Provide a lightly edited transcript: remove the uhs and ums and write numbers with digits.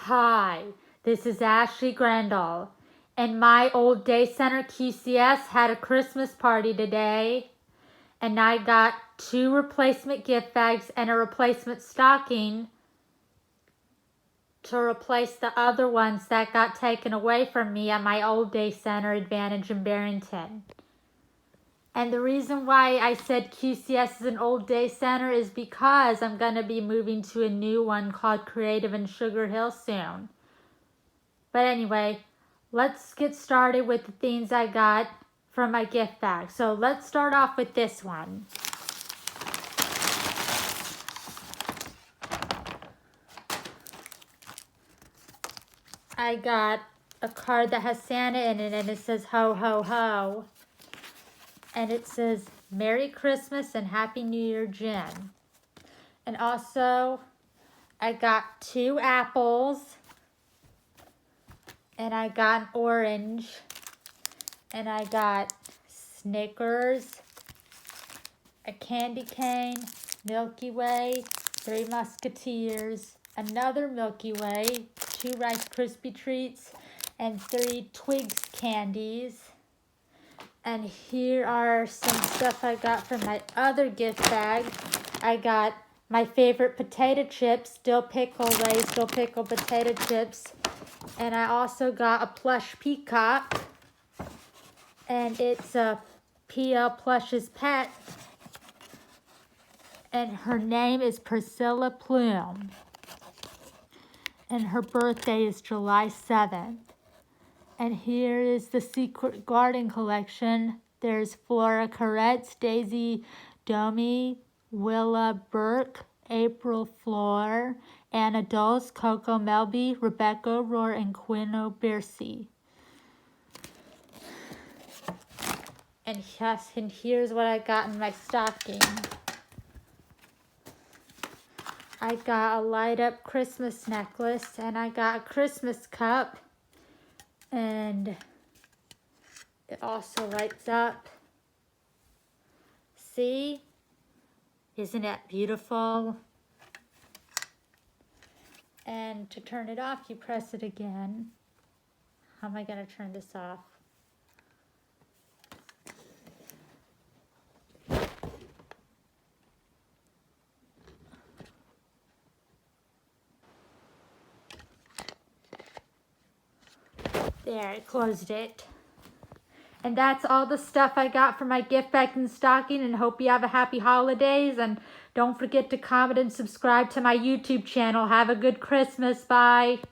Hi, this is Ashley Grendel, and my old day center QCS had a Christmas party today, and I got 2 replacement gift bags and a replacement stocking to replace the other ones that got taken away from me at my old day center Advantage in Barrington. And the reason why I said QCS is an old day center is because I'm going to be moving to a new one called Creative in Sugar Hill soon. But anyway, let's get started with the things I got from my gift bag. So let's start off with this one. I got a card that has Santa in it, and it says ho ho ho. And it says Merry Christmas and Happy New Year, Jen. And also I got 2 apples, and I got an orange, and I got Snickers, a candy cane, Milky Way, 3 Musketeers, another Milky Way, 2 Rice Krispie Treats, and 3 Twigs candies. And here are some stuff I got from my other gift bag. I got my favorite potato chips, dill pickle potato chips. And I also got a plush peacock. And it's a PL Plush's pet. And her name is Priscilla Plume. And her birthday is July 7th. And here is the Secret Garden collection. There's Flora Carets, Daisy Domi, Willa Burke, April Floor, Anna Dulce, Coco Melby, Rebecca O'Rourke, and Quinn O'Bearsey. And yes, and here's what I got in my stocking. I got a light up Christmas necklace, and I got a Christmas cup. And it also lights up. See? Isn't it beautiful? And to turn it off, you press it again. How am I going to turn this off? There, I closed it. And that's all the stuff I got for my gift bag and stocking, and hope you have a happy holidays. And don't forget to comment and subscribe to my YouTube channel. Have a good Christmas. Bye.